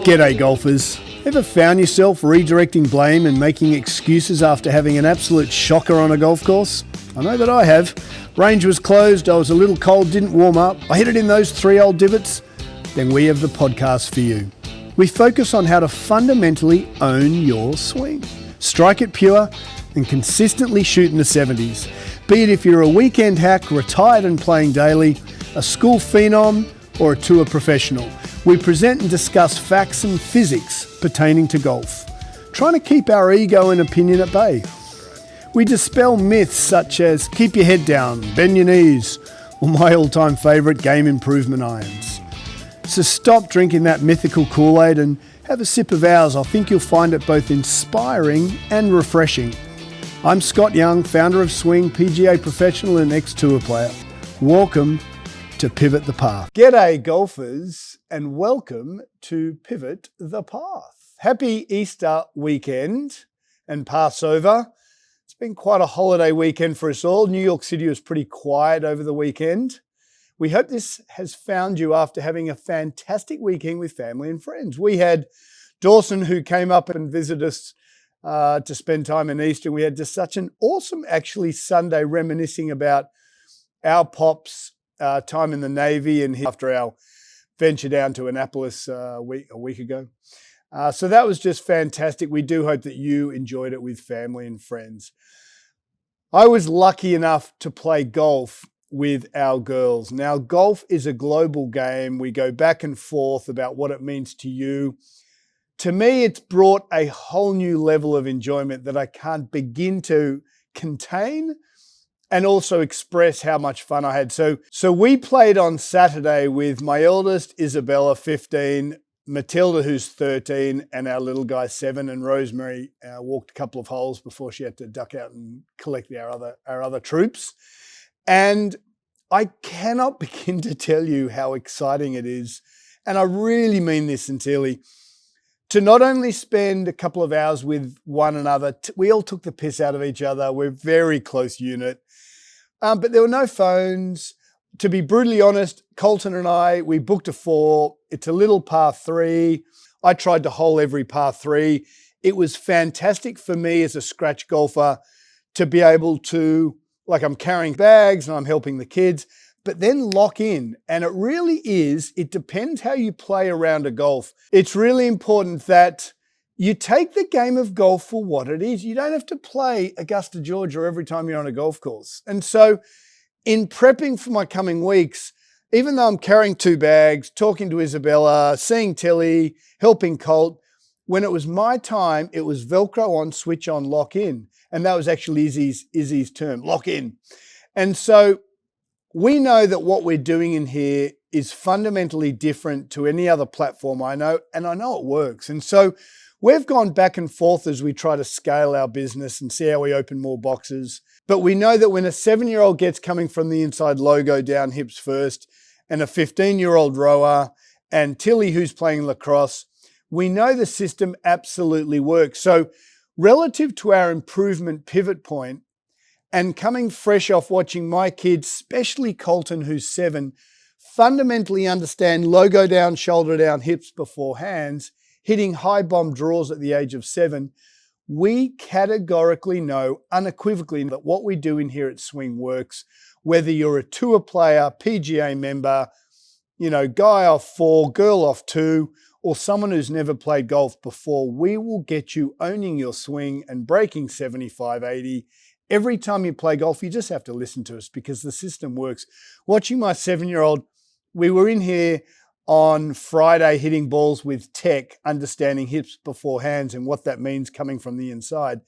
G'day golfers. Ever found yourself redirecting blame and making excuses after having an absolute shocker on a golf course? I know that I have. Range was closed, I was a little cold, didn't warm up, I hit it in those 3 old divots. Then we have the podcast for you. We focus on how to fundamentally own your swing. Strike it pure and consistently shoot in the 70s. Be it if you're a weekend hack, retired and playing daily, a school phenom or a tour professional. We present and discuss facts and physics pertaining to golf, trying to keep our ego and opinion at bay. We dispel myths such as keep your head down, bend your knees, or my all-time favourite, game improvement irons. So stop drinking that mythical Kool-Aid and have a sip of ours. I think you'll find it both inspiring and refreshing. I'm Scott Young, founder of Swing, PGA professional and ex-tour player. Welcome to Pivot the Path. G'day golfers and welcome to Pivot the Path. Happy Easter weekend and Passover. It's been quite a holiday weekend for us all. New York City was pretty quiet over the weekend. We hope this has found you after having a fantastic weekend with family and friends. We had Dawson who came up and visited us to spend time in Easter. We had just such an awesome actually Sunday reminiscing about our pops time in the Navy and after our venture down to Annapolis a week ago. So that was just fantastic. We do hope that you enjoyed it with family and friends. I was lucky enough to play golf with our girls. Now, golf is a global game. We go back and forth about what it means to you. To me, it's brought a whole new level of enjoyment that I can't begin to contain and also express how much fun I had. So we played on Saturday with my eldest, Isabella, 15, Matilda, who's 13, and our little guy, 7, and Rosemary walked a couple of holes before she had to duck out and collect our other troops. And I cannot begin to tell you how exciting it is, and I really mean this sincerely, to not only spend a couple of hours with one another, we all took the piss out of each other. We're a very close unit. But there were no phones. To be brutally honest, Colton and I, we booked a 4. It's a little par 3. I tried to hole every par 3. It was fantastic for me as a scratch golfer to be able to, like I'm carrying bags and I'm helping the kids, but then lock in. And it really is, it depends how you play around a golf. It's really important that you take the game of golf for what it is. You don't have to play Augusta, Georgia every time you're on a golf course. And so in prepping for my coming weeks, even though I'm carrying 2 bags, talking to Isabella, seeing Tilly, helping Colt, when it was my time, it was Velcro on, switch on, lock in. And that was actually Izzy's term, lock in. And so we know that what we're doing in here is fundamentally different to any other platform I know, and I know it works. And so we've gone back and forth as we try to scale our business and see how we open more boxes. But we know that when a 7-year-old gets coming from the inside logo down hips first, and a 15-year-old rower, and Tilly who's playing lacrosse, we know the system absolutely works. So relative to our improvement pivot point, and coming fresh off watching my kids, especially Colton who's 7, fundamentally understand logo down, shoulder down, hips before hands, hitting high bomb draws at the age of 7, we categorically know unequivocally that what we do in here at Swing works. Whether you're a tour player, PGA member, guy off 4, girl off 2, or someone who's never played golf before, we will get you owning your swing and breaking 75, 80. Every time you play golf, you just have to listen to us because the system works. Watching my 7-year-old, we were in here on Friday hitting balls with tech, understanding hips before hands and what that means coming from the inside.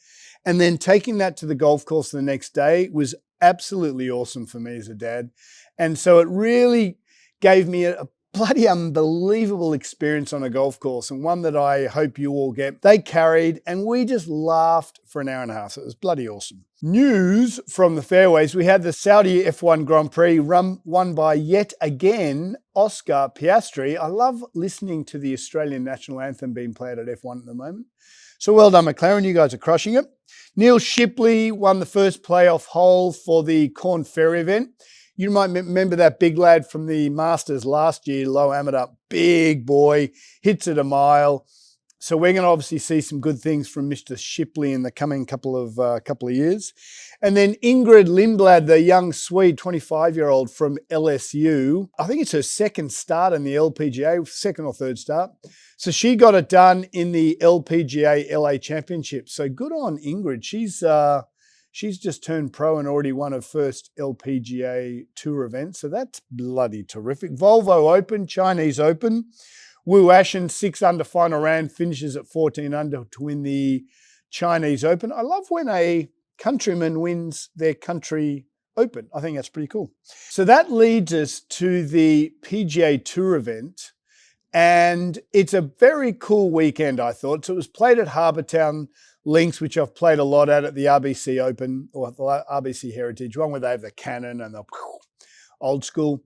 And then taking that to the golf course the next day was absolutely awesome for me as a dad. And so it really gave me a bloody unbelievable experience on a golf course, and one that I hope you all get. They carried and we just laughed for an hour and a half. It was bloody awesome. News from the fairways. We had the Saudi F1 Grand Prix won by yet again Oscar Piastri. I love listening to the Australian national anthem being played at F1 at the moment. So well done, McLaren. You guys are crushing it. Neil Shipley won the first playoff hole for the Korn Ferry event. You might remember that big lad from the Masters last year, low amateur, big boy, hits it a mile. So we're going to obviously see some good things from Mr. Shipley in the coming couple of years. And then Ingrid Lindblad, the young Swede, 25-year-old from LSU. I think it's her second start in the LPGA, second or third start. So she got it done in the LPGA LA Championship. So good on Ingrid. She's just turned pro and already won her first LPGA Tour event. So that's bloody terrific. Volvo Open, Chinese Open. Wu Ashen, 6 under final round, finishes at 14 under to win the Chinese Open. I love when a countryman wins their country open. I think that's pretty cool. So that leads us to the PGA Tour event. And it's a very cool weekend, I thought. So it was played at Harbour Town Links, which I've played a lot at the RBC Open or the RBC Heritage, one where they have the cannon and the old school.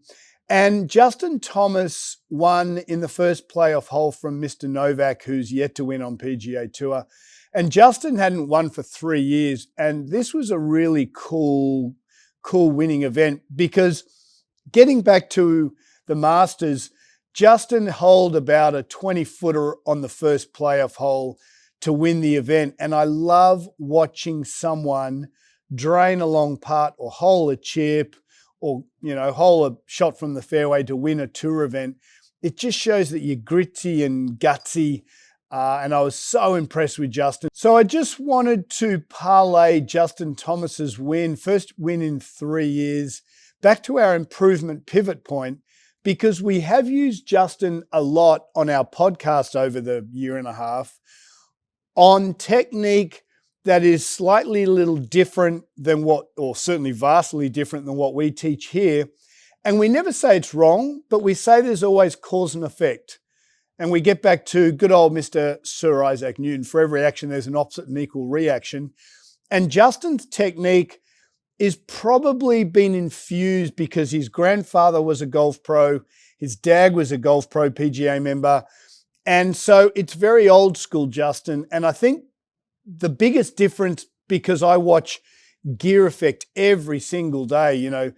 And Justin Thomas won in the first playoff hole from Mr. Novak, who's yet to win on PGA Tour. And Justin hadn't won for 3 years. And this was a really cool winning event because getting back to the Masters, Justin holed about a 20-footer on the first playoff hole to win the event. And I love watching someone drain a long putt or hole a chip or, hole a shot from the fairway to win a tour event. It just shows that you're gritty and gutsy. And I was so impressed with Justin. So I just wanted to parlay Justin Thomas's win, first win in 3 years, back to our improvement pivot point, because we have used Justin a lot on our podcast over the year and a half on technique that is slightly a little different than or certainly vastly different than what we teach here. And we never say it's wrong, but we say there's always cause and effect. And we get back to good old Mr. Sir Isaac Newton. For every action, there's an opposite and equal reaction. And Justin's technique is probably been infused because his grandfather was a golf pro. His dad was a golf pro PGA member. And so it's very old school, Justin. And I think the biggest difference, because I watch Gear Effect every single day,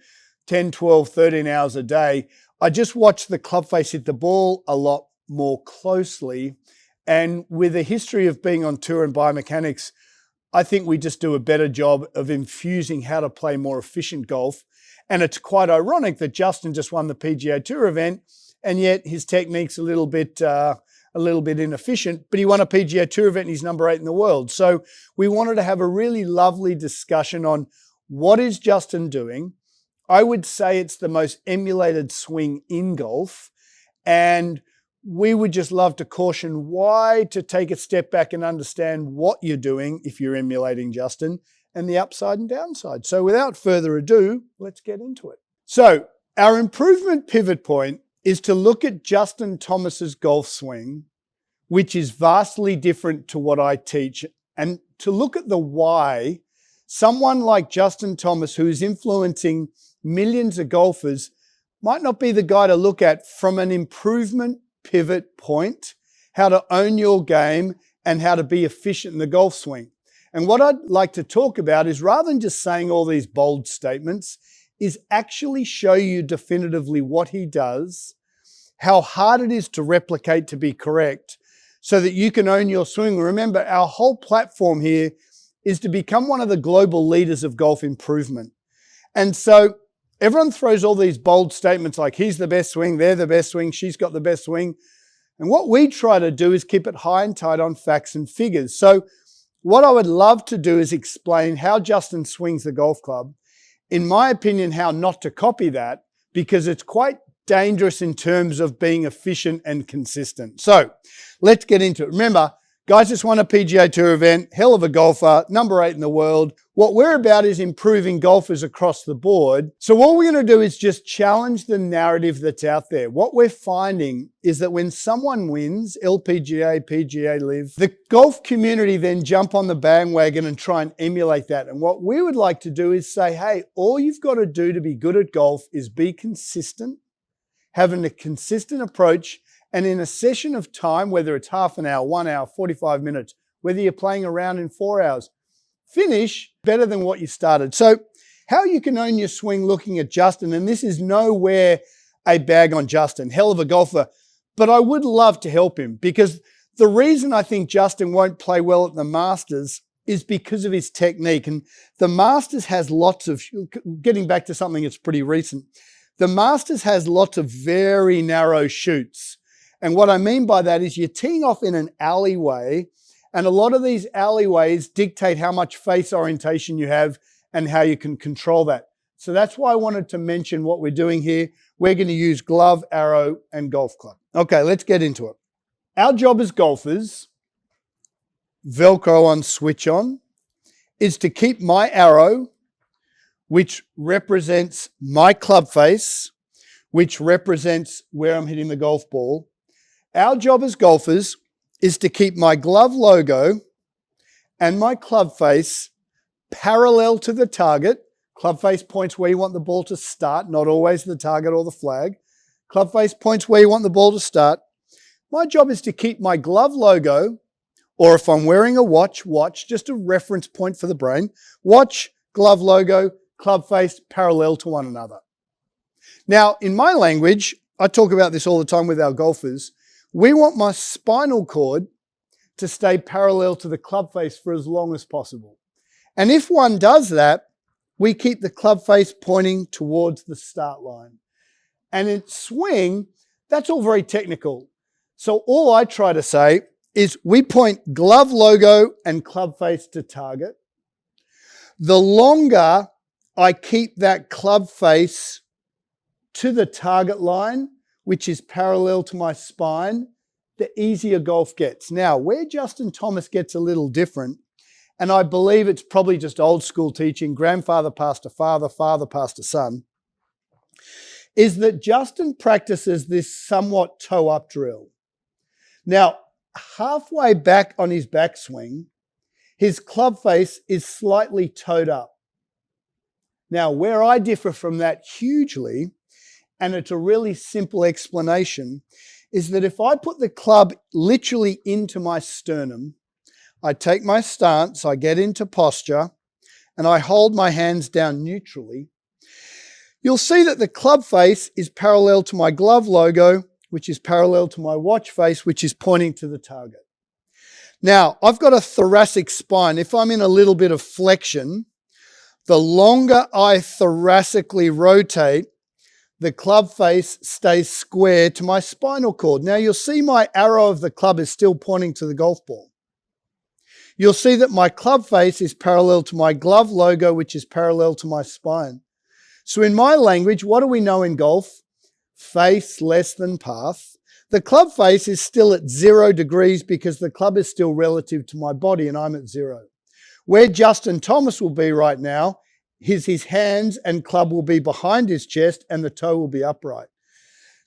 10, 12, 13 hours a day, I just watch the club face hit the ball a lot more closely. And with a history of being on tour and biomechanics, I think we just do a better job of infusing how to play more efficient golf. And it's quite ironic that Justin just won the PGA Tour event, and yet his technique's a little bit inefficient, but he won a PGA Tour event and he's number 8 in the world. So we wanted to have a really lovely discussion on what is Justin doing. I would say it's the most emulated swing in golf. And we would just love to caution why to take a step back and understand what you're doing if you're emulating Justin and the upside and downside. So without further ado, let's get into it. So our improvement pivot point is to look at Justin Thomas's golf swing, which is vastly different to what I teach, and to look at the why someone like Justin Thomas, who is influencing millions of golfers, might not be the guy to look at from an improvement pivot point, how to own your game and how to be efficient in the golf swing. And what I'd like to talk about is, rather than just saying all these bold statements, is actually show you definitively what he does, how hard it is to replicate to be correct, so that you can own your swing. Remember, our whole platform here is to become one of the global leaders of golf improvement. And so everyone throws all these bold statements like he's the best swing, they're the best swing, she's got the best swing. And what we try to do is keep it high and tight on facts and figures. So what I would love to do is explain how Justin swings the golf club. In my opinion, how not to copy that, because it's quite dangerous in terms of being efficient and consistent. So let's get into it. Remember, guys just won a PGA Tour event, hell of a golfer, number 8 in the world. What we're about is improving golfers across the board. So what we're going to do is just challenge the narrative that's out there. What we're finding is that when someone wins, LPGA, PGA Live, the golf community then jump on the bandwagon and try and emulate that. And what we would like to do is say, hey, all you've got to do to be good at golf is be consistent, having a consistent approach, and in a session of time, whether it's half an hour, 1 hour, 45 minutes, whether you're playing around in 4 hours, finish better than what you started. So how you can own your swing looking at Justin, and this is nowhere a bag on Justin, hell of a golfer, but I would love to help him because the reason I think Justin won't play well at the Masters is because of his technique. And the Masters has lots of, getting back to something that's pretty recent, the Masters has lots of very narrow shoots. And what I mean by that is you're teeing off in an alleyway, and a lot of these alleyways dictate how much face orientation you have and how you can control that. So that's why I wanted to mention what we're doing here. We're going to use glove, arrow, and golf club. Okay, let's get into it. Our job as golfers, Velcro on, switch on, is to keep my arrow, which represents my club face, which represents where I'm hitting the golf ball. Our job as golfers is to keep my glove logo and my club face parallel to the target. Club face points where you want the ball to start, not always the target or the flag. Club face points where you want the ball to start. My job is to keep my glove logo, or if I'm wearing a watch, just a reference point for the brain. Watch, glove logo, club face parallel to one another. Now, in my language, I talk about this all the time with our golfers. We want my spinal cord to stay parallel to the club face for as long as possible. And if one does that, we keep the club face pointing towards the start line. And in swing, that's all very technical. So all I try to say is we point glove logo and club face to target. The longer I keep that club face to the target line, which is parallel to my spine, the easier golf gets. Now, where Justin Thomas gets a little different, and I believe it's probably just old school teaching, grandfather passed to father, father passed to son, is that Justin practices this somewhat toe-up drill. Now, halfway back on his backswing, his club face is slightly toed up. Now, where I differ from that hugely, and it's a really simple explanation, is that if I put the club literally into my sternum, I take my stance, I get into posture, and I hold my hands down neutrally, you'll see that the club face is parallel to my glove logo, which is parallel to my watch face, which is pointing to the target. Now, I've got a thoracic spine. If I'm in a little bit of flexion, the longer I thoracically rotate, the club face stays square to my spinal cord. Now, you'll see my arrow of the club is still pointing to the golf ball. You'll see that my club face is parallel to my glove logo, which is parallel to my spine. So in my language, what do we know in golf? Face less than path. The club face is still at 0 degrees because the club is still relative to my body and I'm at 0. Where Justin Thomas will be right now is his hands and club will be behind his chest and the toe will be upright.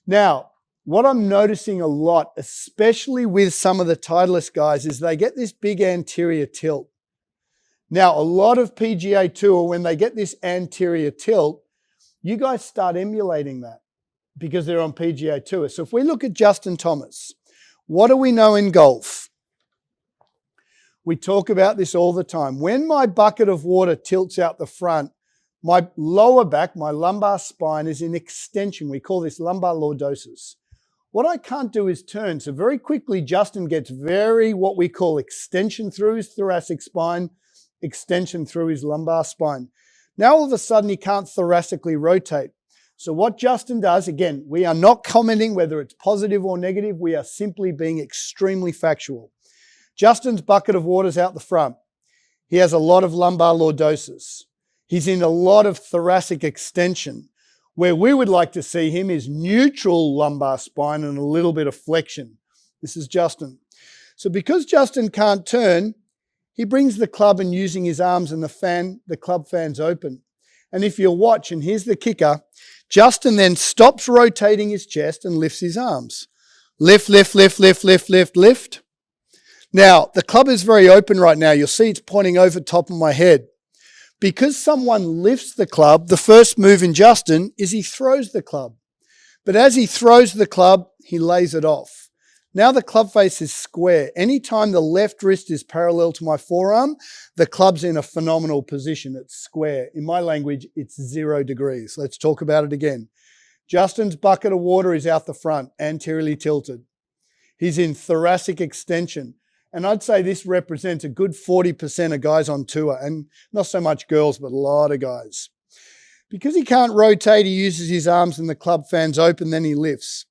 Now, what I'm noticing a lot, especially with some of the Titleist guys, is they get this big anterior tilt. Now, a lot of PGA Tour, when they get this anterior tilt, you guys start emulating that because they're on PGA Tour. So if we look at Justin Thomas, what do we know in golf? We talk about this all the time. When my bucket of water tilts out the front, my lower back, my lumbar spine is in extension. We call this lumbar lordosis. What I can't do is turn. So very quickly, Justin gets what we call extension through his thoracic spine, extension through his lumbar spine. Now all of a sudden he can't thoracically rotate. So what Justin does, again, we are not commenting whether it's positive or negative. We are simply being extremely factual. Justin's bucket of water's out the front. He has a lot of lumbar lordosis. He's in a lot of thoracic extension. Where we would like to see him is neutral lumbar spine and a little bit of flexion. This is Justin. So because Justin can't turn, he brings the club and using his arms and the club fan's open. And if you'll watch, and here's the kicker, Justin then stops rotating his chest and lifts his arms. Lift, lift, lift, lift, lift, lift, lift. Now, the club is very open right now. You'll see it's pointing over top of my head. Because someone lifts the club, the first move in Justin is he throws the club. But as he throws the club, he lays it off. Now the club face is square. Anytime the left wrist is parallel to my forearm, the club's in a phenomenal position. It's square. In my language, it's 0 degrees. Let's talk about it again. Justin's bucket of water is out the front, anteriorly tilted. He's in thoracic extension. And I'd say this represents a good 40% of guys on tour, and not so much girls, but a lot of guys. Because he can't rotate, he uses his arms and the club fan's open, then he lifts.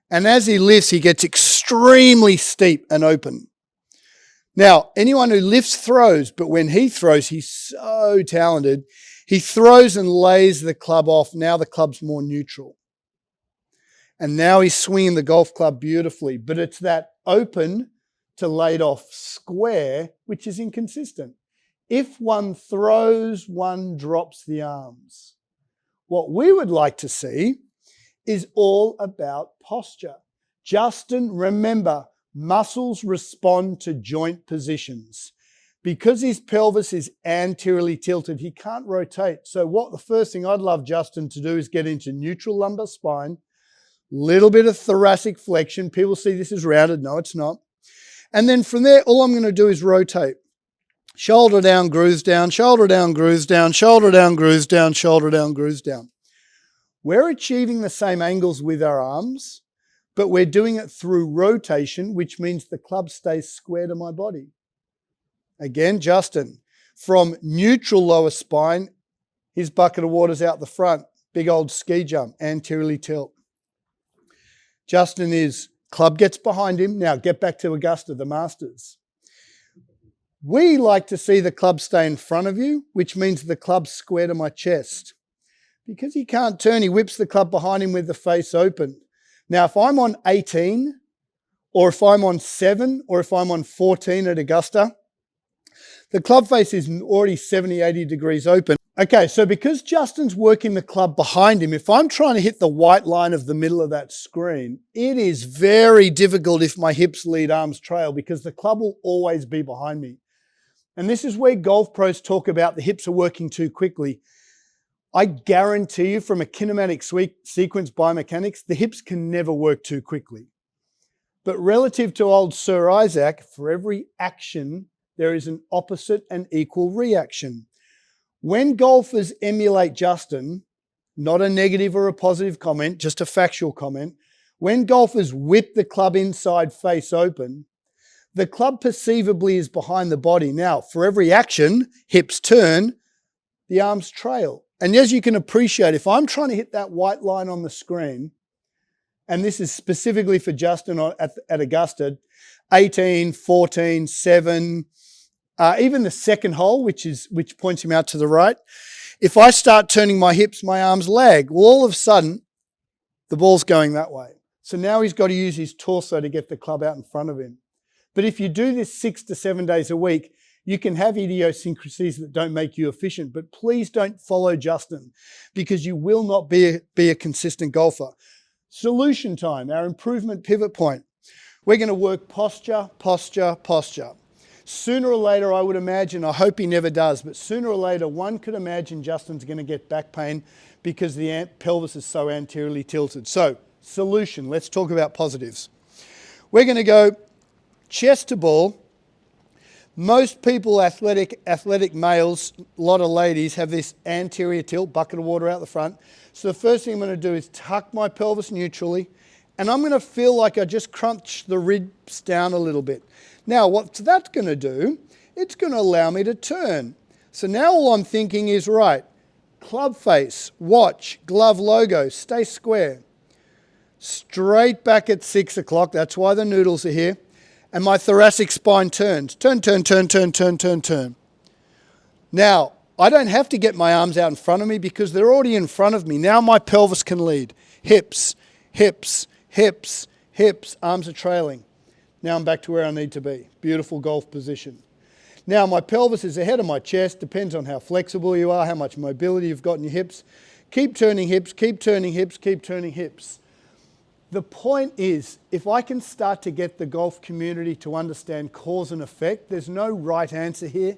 And as he lifts, he gets extremely steep and open. Now, anyone who lifts throws, but when he throws, he's so talented. He throws and lays the club off. Now the club's more neutral. And now he's swinging the golf club beautifully. But it's that open to laid off square, which is inconsistent. If one throws, one drops the arms. What we would like to see is all about posture. Justin, remember, muscles respond to joint positions. Because his pelvis is anteriorly tilted, he can't rotate. So the first thing I'd love Justin to do is get into neutral lumbar spine, little bit of thoracic flexion. People see this as rounded. No, it's not. And then from there, all I'm going to do is rotate. Shoulder down, grooves down, shoulder down, grooves down, shoulder down, grooves down, shoulder down, grooves down. We're achieving the same angles with our arms, but we're doing it through rotation, which means the club stays square to my body. Again, Justin, from neutral lower spine, his bucket of water's out the front, big old ski jump, anteriorly tilt. Justin is, club gets behind him. Now get back to Augusta, the Masters. We like to see the club stay in front of you, which means the club's square to my chest. Because he can't turn, he whips the club behind him with the face open. Now, if I'm on 18, or if I'm on 7, or if I'm on 14 at Augusta, the club face is already 70, 80 degrees open. Okay, so because Justin's working the club behind him, if I'm trying to hit the white line of the middle of that screen, it is very difficult if my hips lead, arms trail, because the club will always be behind me. And this is where golf pros talk about the hips are working too quickly. I guarantee you from a kinematic sequence biomechanics, the hips can never work too quickly. But relative to old Sir Isaac, for every action, there is an opposite and equal reaction. When golfers emulate Justin, not a negative or a positive comment, just a factual comment, when golfers whip the club inside face open, the club perceivably is behind the body. Now, for every action, hips turn, the arms trail. And as you can appreciate, if I'm trying to hit that white line on the screen, and this is specifically for Justin at Augusta, 18, 14, 7, even the second hole, which points him out to the right, if I start turning my hips, my arms lag. Well, all of a sudden, the ball's going that way. So now he's got to use his torso to get the club out in front of him. But if you do this 6 to 7 days a week, you can have idiosyncrasies that don't make you efficient, but please don't follow Justin because you will not be a consistent golfer. Solution time, our improvement pivot point. We're going to work posture, posture, posture. Sooner or later, I would imagine, I hope he never does, but sooner or later, one could imagine Justin's going to get back pain because the pelvis is so anteriorly tilted. So, solution, let's talk about positives. We're going to go chest to ball. Most people, athletic males, a lot of ladies, have this anterior tilt, bucket of water out the front. So the first thing I'm going to do is tuck my pelvis neutrally, and I'm going to feel like I just crunch the ribs down a little bit. Now, what's that going to do? It's going to allow me to turn. So now all I'm thinking is, right, club face, watch, glove logo, stay square. Straight back at 6 o'clock, that's why the noodles are here. And my thoracic spine turns. Turn, turn, turn, turn, turn, turn, turn. Now, I don't have to get my arms out in front of me because they're already in front of me. Now my pelvis can lead. Hips, hips, hips, hips. Arms are trailing. Now I'm back to where I need to be. Beautiful golf position. Now my pelvis is ahead of my chest. Depends on how flexible you are, how much mobility you've got in your hips. Keep turning hips, keep turning hips, keep turning hips. The point is, if I can start to get the golf community to understand cause and effect, there's no right answer here,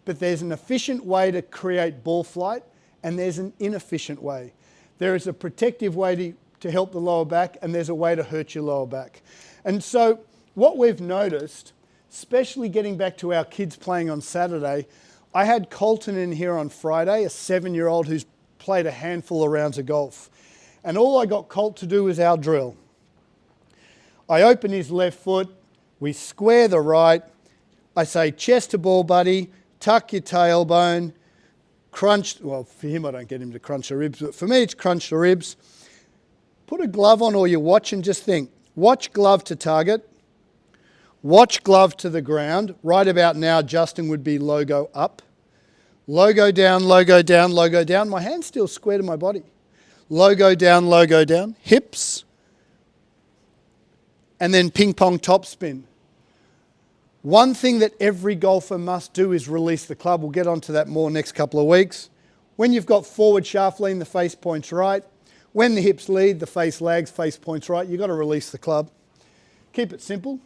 but there's an efficient way to create ball flight and there's an inefficient way. There is a protective way to help the lower back, and there's a way to hurt your lower back. And so what we've noticed, especially getting back to our kids playing on Saturday, I had Colton in here on Friday, a 7-year-old who's played a handful of rounds of golf. And all I got Colt to do was our drill. I open his left foot, we square the right, I say chest to ball, buddy, tuck your tailbone, crunch, well for him I don't get him to crunch the ribs, but for me it's crunch the ribs. Put a glove on or your watch and just think, watch glove to target, watch glove to the ground. Right about now Justin would be logo up, logo down, logo down, logo down. My hand's still square to my body. Logo down, hips, and then ping pong top spin. One thing that every golfer must do is release the club. We'll get onto that more next couple of weeks. When you've got forward shaft lean, the face points right. When the hips lead, the face lags, face points right. You've got to release the club. Keep it simple.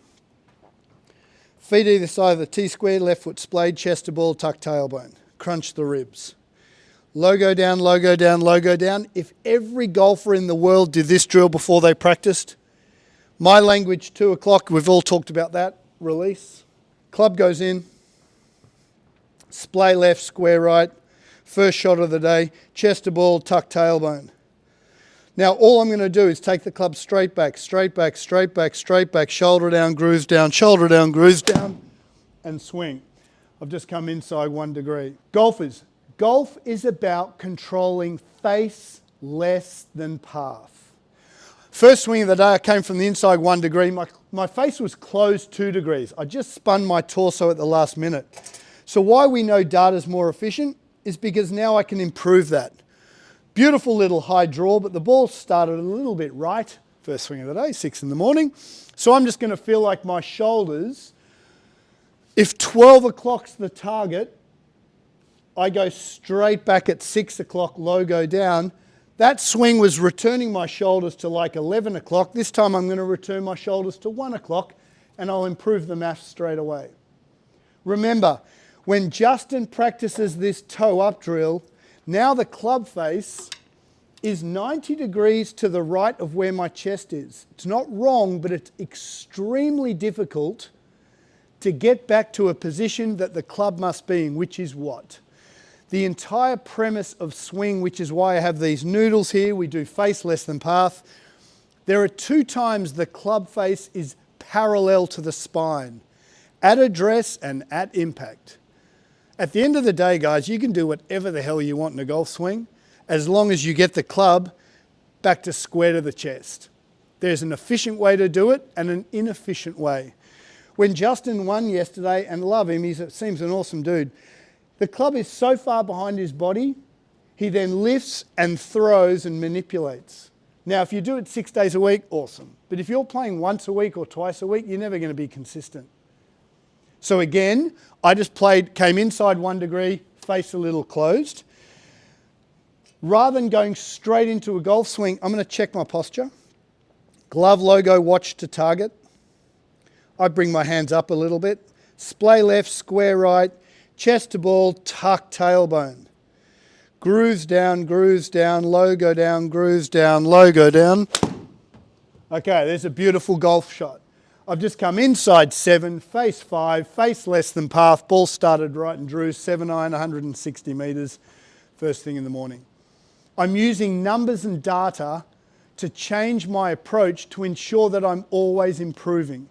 Feet either side of the T-square, left foot splayed, chest to ball, tuck tailbone. Crunch the ribs. Logo down, logo down, logo down. If every golfer in the world did this drill before they practiced, my language, 2 o'clock, we've all talked about that. Release. Club goes in. Splay left, square right. First shot of the day. Chest to ball, tuck tailbone. Now all I'm going to do is take the club straight back, straight back, straight back, straight back, shoulder down, grooves down, shoulder down, grooves down, and swing. I've just come inside 1 degree. Golfers, golf is about controlling face less than path. First swing of the day, I came from the inside 1 degree. My face was closed 2 degrees. I just spun my torso at the last minute. So why we know data's more efficient is because now I can improve that. Beautiful little high draw, but the ball started a little bit right. First swing of the day, 6 in the morning. So I'm just going to feel like my shoulders, if 12 o'clock's the target, I go straight back at 6 o'clock, logo down. That swing was returning my shoulders to like 11 o'clock. This time I'm going to return my shoulders to 1 o'clock and I'll improve the maths straight away. Remember, when Justin practices this toe up drill, now the club face is 90 degrees to the right of where my chest is. It's not wrong, but it's extremely difficult to get back to a position that the club must be in, which is what? The entire premise of swing, which is why I have these noodles here, we do face less than path. There are 2 times the club face is parallel to the spine, at address and at impact. At the end of the day, guys, you can do whatever the hell you want in a golf swing, as long as you get the club back to square to the chest. There's an efficient way to do it and an inefficient way. When Justin won yesterday, and love him, he seems an awesome dude, the club is so far behind his body, he then lifts and throws and manipulates. Now, if you do it 6 days a week, awesome. But if you're playing once a week or twice a week, you're never going to be consistent. So again, I just came inside 1 degree, face a little closed. Rather than going straight into a golf swing, I'm going to check my posture. Glove logo, watch to target. I bring my hands up a little bit. Splay left, square right. Chest to ball, tuck tailbone. Grooves down, logo down, grooves down, logo down. Okay, there's a beautiful golf shot. I've just come inside 7, face 5, face less than path, ball started right and drew 7 iron, 160 metres, first thing in the morning. I'm using numbers and data to change my approach to ensure that I'm always improving.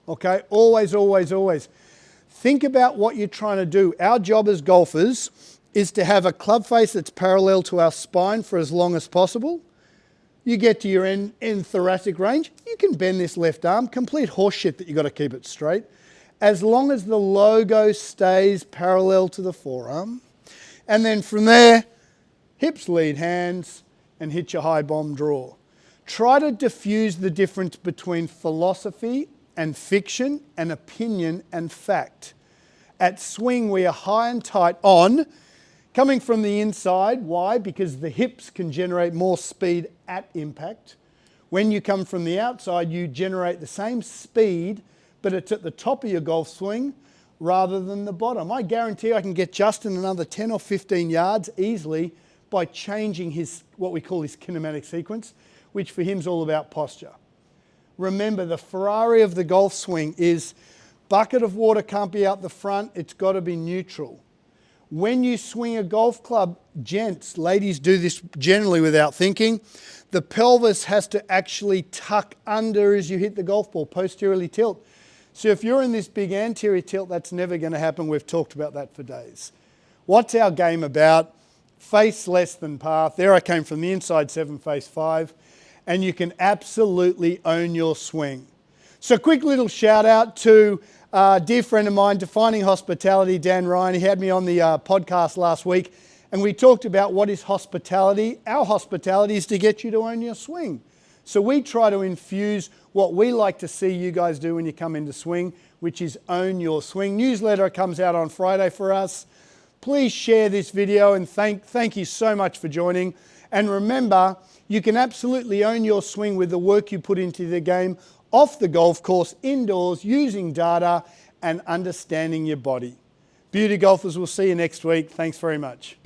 Okay, always, always, always. Think about what you're trying to do. Our job as golfers is to have a club face that's parallel to our spine for as long as possible. You get to your end thoracic range, you can bend this left arm, complete horseshit that you've got to keep it straight, as long as the logo stays parallel to the forearm. And then from there, hips lead hands and hit your high bomb draw. Try to diffuse the difference between philosophy and fiction and opinion and fact. At swing, we are high and tight on, coming from the inside. Why? Because the hips can generate more speed at impact. When you come from the outside, you generate the same speed, but it's at the top of your golf swing rather than the bottom. I guarantee I can get Justin another 10 or 15 yards easily by changing his, what we call his kinematic sequence. which for him is all about posture. Remember, the Ferrari of the golf swing is bucket of water can't be out the front, it's got to be neutral. When you swing a golf club, gents, ladies do this generally without thinking, the pelvis has to actually tuck under as you hit the golf ball, posteriorly tilt. So if you're in this big anterior tilt, that's never going to happen. We've talked about that for days. What's our game about? Face less than path. There I came from the inside 7, face 5. And you can absolutely own your swing. So quick little shout out to a dear friend of mine, Defining Hospitality, Dan Ryan. He had me on the podcast last week and we talked about what is hospitality. Our hospitality is to get you to own your swing. So we try to infuse what we like to see you guys do when you come into swing, which is own your swing. Newsletter comes out on Friday for us. Please share this video and thank you so much for joining. And remember, you can absolutely own your swing with the work you put into the game off the golf course, indoors, using data and understanding your body. Beauty golfers, we'll see you next week. Thanks very much.